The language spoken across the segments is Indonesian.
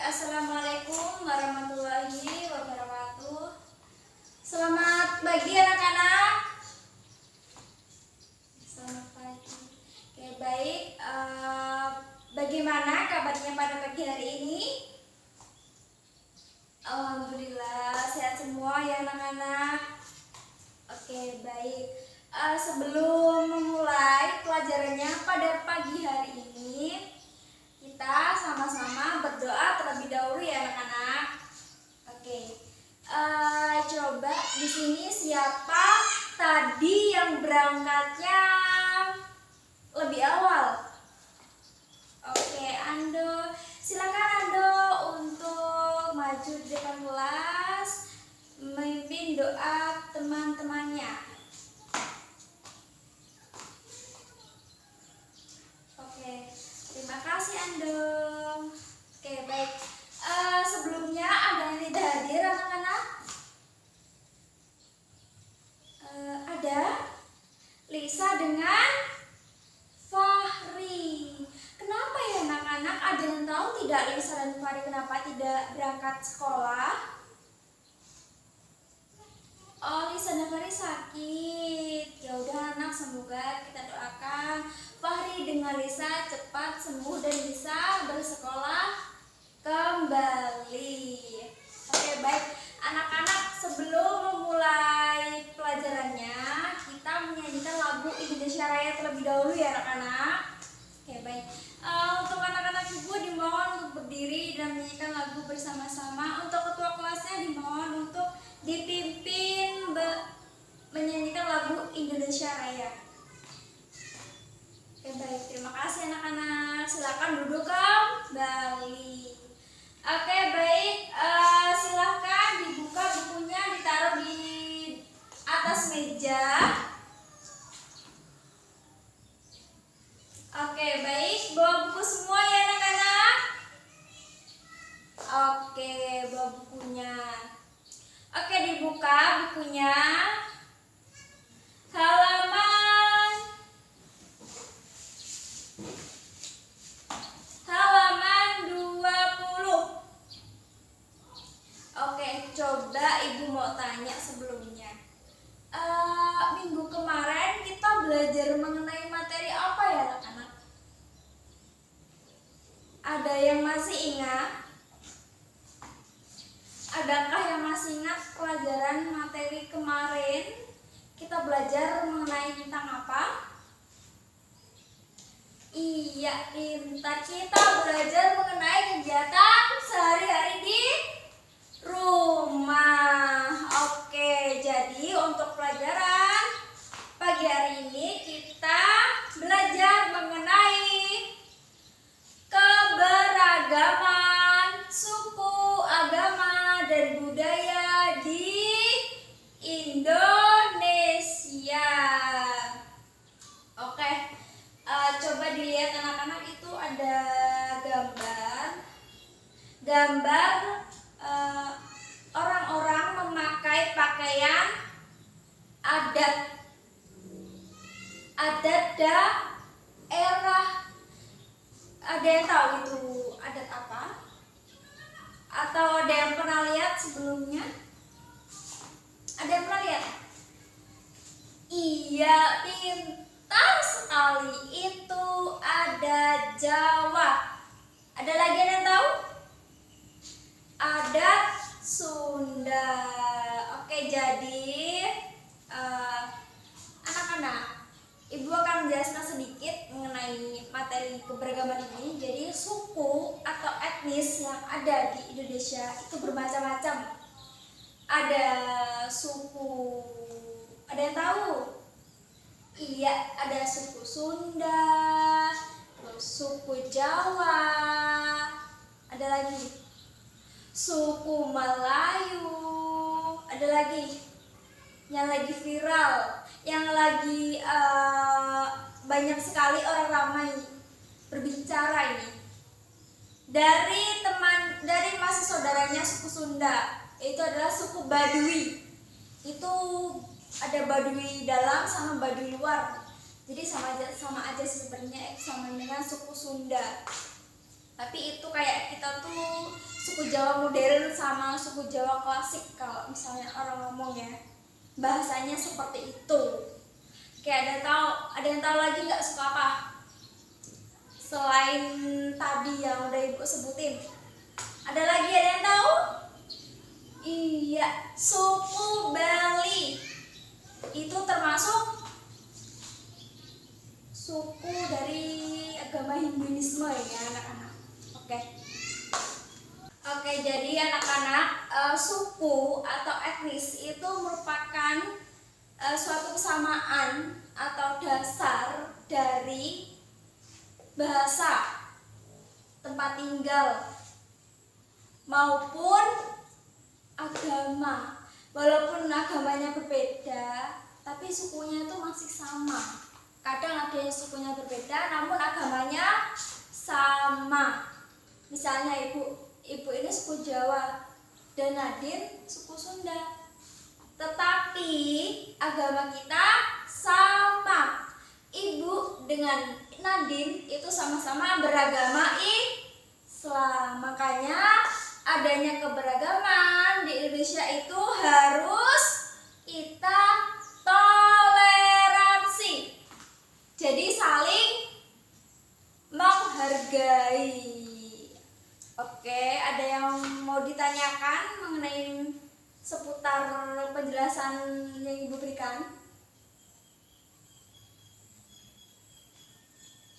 Assalamualaikum warahmatullahi wabarakatuh. Selamat pagi anak-anak. Selamat pagi. Oke, baik. Bagaimana kabarnya pada pagi hari ini? Alhamdulillah sehat semua ya anak-anak. Oke, baik. Sebelum memulai pelajarannya pada pagi hari ini, kita sama-sama berdoa terlebih dahulu ya anak-anak. Oke, coba di sini siapa tadi yang berangkatnya lebih awal? Oke, Ando, silakan Ando untuk maju di depan kelas, memimpin doa teman-temannya. Oke, terima kasih Ando. Oke, baik. Sebelumnya ada yang tidak hadir anak-anak? Ada Lisa dengan Fahri. Kenapa ya anak-anak? Ada yang tahu tidak Lisa dan Fahri kenapa tidak berangkat sekolah? Oh, Lisa dan Fahri sakit. Ya udah anak, semoga kita doakan Fahri dengan Lisa cepat sembuh dan bisa bersekolah kembali. Oke, baik anak-anak, sebelum memulai pelajarannya kita menyanyikan lagu Indonesia Raya terlebih dahulu ya anak-anak. Oke, baik. Untuk anak-anak ibu dimohon untuk berdiri dan menyanyikan lagu bersama-sama. Untuk ketua kelasnya dimohon untuk dipimpin menyanyikan lagu Indonesia Raya. Oke, baik, terima kasih anak-anak. Silakan duduk kembali. Oke, baik, silakan dibuka bukunya, ditaruh di atas meja. Oke, baik, bawa buku semua ya anak-anak. Oke, bawa bukunya. Oke, dibuka bukunya. Halaman 20. Oke, coba ibu mau tanya sebelumnya. Minggu kemarin kita belajar mengenai materi apa ya anak-anak? Ada yang masih ingat? Adakah yang masih ingat pelajaran materi kemarin? Kita belajar mengenai tentang apa? Iya, pintar. Kita belajar mengenai kegiatan sehari-hari di rumah. Oke, jadi untuk pelajaran pagi hari ini kita belajar mengenai keberagaman suku, agama, dan budaya di Indonesia. Oke, coba dilihat anak-anak, itu ada gambar orang-orang memakai pakaian adat daerah. Ada yang tahu itu adat apa? Atau ada yang pernah lihat sebelumnya? Ada yang pernah lihat? Iya, pintar sekali. Itu ada Jawa. Ada lagi yang tahu? Adat Sunda. Oke, jadi anak-anak, ibu akan menjelaskan sedikit mengenai materi keberagaman ini. Jadi suku atau etnis yang ada di Indonesia itu bermacam-macam. Ada suku, ada yang tahu? Iya, ada suku Sunda, suku Jawa, ada lagi suku Melayu, ada lagi yang lagi viral, yang lagi banyak sekali orang ramai berbicara ini, dari masih saudaranya suku Sunda, itu adalah suku Baduy. Itu ada Baduy dalam sama Baduy luar. Jadi sama aja sebenarnya, sama dengan suku Sunda. Tapi itu kayak kita tuh suku Jawa modern sama suku Jawa klasik kalau misalnya orang ngomong ya. Bahasanya seperti itu. Kayak ada yang tahu lagi nggak suku apa? Selain tadi yang udah ibu sebutin. Ada lagi ada yang tahu? Iya, suku Bali. Itu termasuk suku dari agama Hinduisme ya anak-anak. Oke, jadi anak-anak, suku atau etnis itu merupakan suatu kesamaan atau dasar dari bahasa, tempat tinggal, maupun agama. Walaupun agamanya berbeda, tapi sukunya itu masih sama. Kadang ada yang sukunya berbeda, namun agamanya sama. Misalnya ibu ini suku Jawa dan Nadine suku Sunda, tetapi agama kita sama. Ibu dengan Nadine itu sama-sama beragama Islam. Makanya adanya keberagaman di Indonesia itu harus kita toleransi. Jadi saling menghargai. Oke, ada yang mau ditanyakan mengenai seputar penjelasan yang ibu berikan?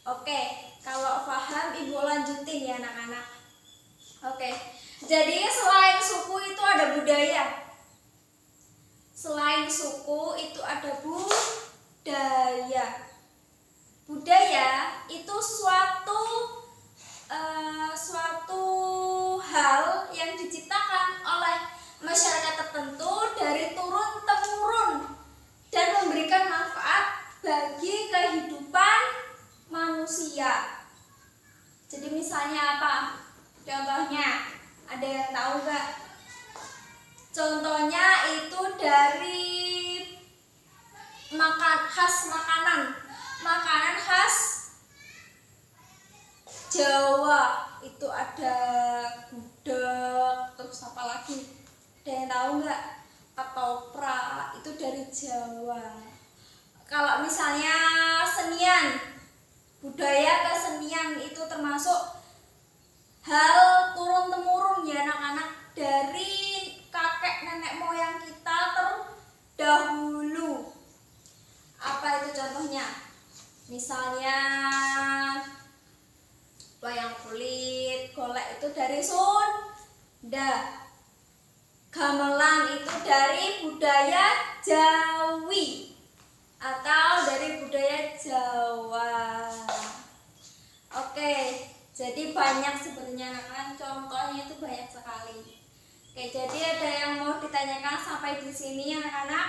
Oke, kalau paham ibu lanjutin ya anak-anak. Oke, jadi selain suku itu ada budaya. Selain suku itu ada budaya. Budaya itu suatu hal yang diciptakan oleh masyarakat tertentu dari turun-temurun dan memberikan manfaat bagi kehidupan manusia. Jadi misalnya apa? Contohnya, ada yang tahu nggak? Contohnya itu dari makanan khas Jawa. Itu ada gudeg, terus apa lagi? Ada yang tahu nggak? Ketoprak itu dari Jawa. Kalau misalnya senian, budaya kesenian itu termasuk hal turun-temurun ya anak-anak, dari kakek nenek moyang kita terdahulu. Apa itu contohnya? Misalnya wayang kulit, golek itu dari Sunda. Gamelan itu dari budaya Jawi atau dari budaya Jawa. Oke, jadi banyak sebenarnya anak-anak, contohnya itu banyak sekali. Oke, jadi ada yang mau ditanyakan sampai di sini anak-anak?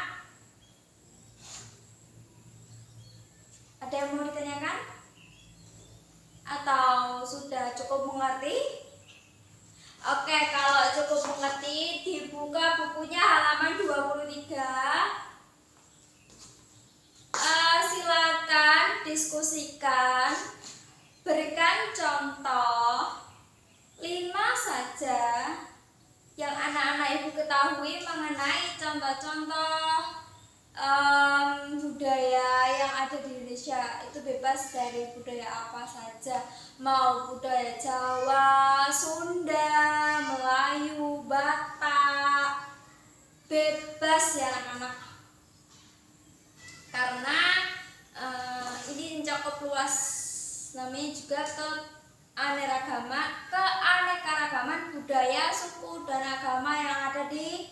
Ada yang mau ditanyakan? Atau sudah cukup mengerti? Oke, kalau cukup mengerti dibuka bukunya halaman 23. Silakan diskusikan, berikan contoh 5 saja yang anak-anak ibu ketahui mengenai contoh-contoh budaya yang ada di Indonesia. Itu bebas dari budaya apa saja, mau budaya Jawa, Sunda, Melayu, Batak, bebas ya anak-anak, karena ini mencakup luas, namanya juga keanekaragaman budaya, suku, dan agama yang ada di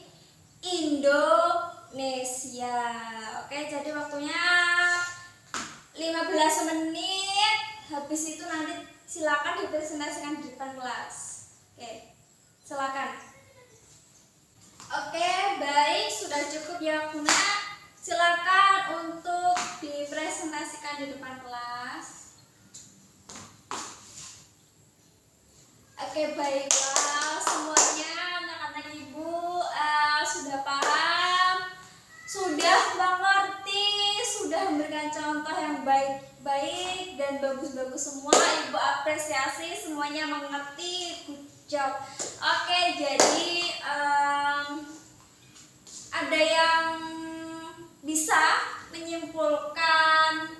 Indonesia. Oke, jadi waktunya 15 menit. Habis itu nanti silakan dipresentasikan di depan kelas. Oke, silakan. Oke, baik, sudah cukup ya Bunda. Silakan untuk dipresentasikan di depan kelas. Oke, baiklah semuanya, anak-anak ibu sudah paham, sudah mengerti, sudah memberikan contoh yang baik-baik dan bagus-bagus semua. Ibu apresiasi semuanya mengerti, Jawab. Oke, jadi ada yang bisa menyimpulkan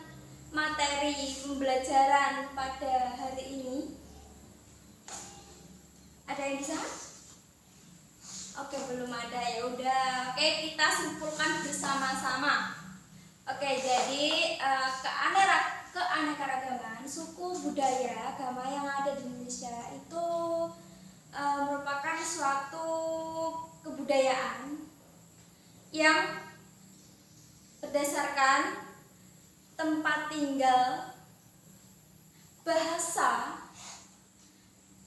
materi pembelajaran pada hari ini? Ada yang bisa? Oke, belum ada. Ya udah. Oke, kita simpulkan bersama-sama. Oke, jadi keanekaragaman suku budaya agama yang ada di Indonesia itu merupakan suatu kebudayaan yang berdasarkan tempat tinggal, bahasa,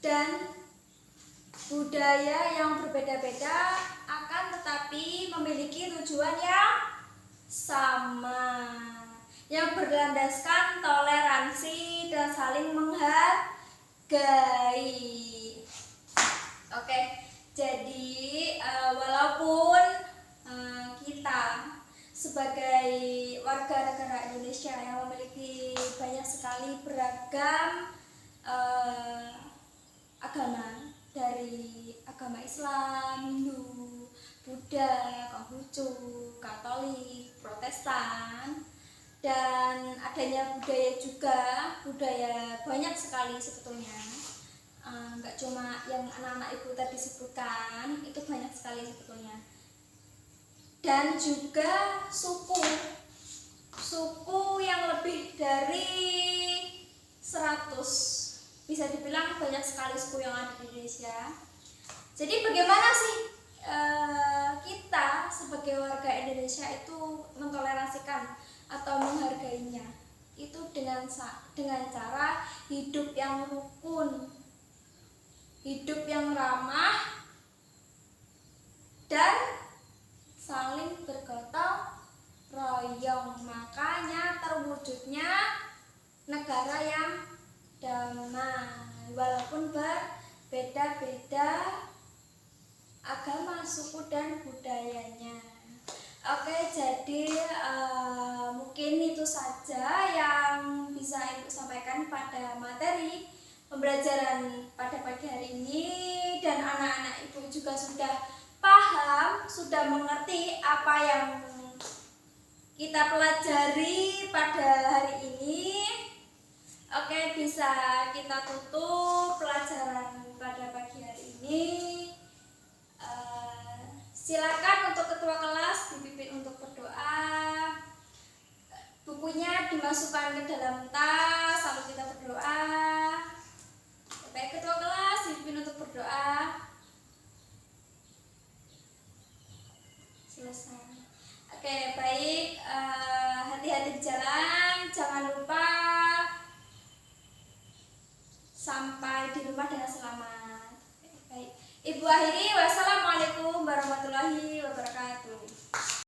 dan budaya yang berbeda-beda, akan tetapi memiliki tujuan yang sama, yang berlandaskan toleransi dan saling menghargai. Oke, jadi walaupun kita sebagai warga negara Indonesia yang memiliki banyak sekali beragam agama, dari agama Islam, Hindu, Buddha, Konghucu, Katolik, Protestan, dan adanya budaya juga, budaya banyak sekali sebetulnya. Nggak cuma yang anak-anak ibu tadi sebutkan, itu banyak sekali sebetulnya. Dan juga suku yang lebih dari 100, bisa dibilang banyak sekali suku yang ada di Indonesia. Jadi bagaimana sih kita sebagai warga Indonesia itu mentoleransikan atau menghargainya? Itu dengan cara hidup yang rukun, hidup yang ramah, dan saling bergotong royong. Makanya terwujudnya negara yang damai walaupun berbeda-beda agama, suku, dan budayanya. Oke, jadi mungkin itu saja yang bisa Ibu sampaikan pada materi pembelajaran pada pagi hari ini, dan anak-anak Ibu juga sudah paham, sudah mengerti apa yang kita pelajari pada hari ini. Oke, bisa kita tutup pelajaran pada pagi hari ini. Silakan untuk ketua kelas dipimpin untuk berdoa. Bukunya dimasukkan ke dalam tas, lalu kita berdoa. Baik, ketua kelas dipimpin untuk berdoa. Selesai. Oke, baik. Hati-hati di jalan, jangan lupa sampai di rumah dengan selamat. Baik, Ibu akhiri.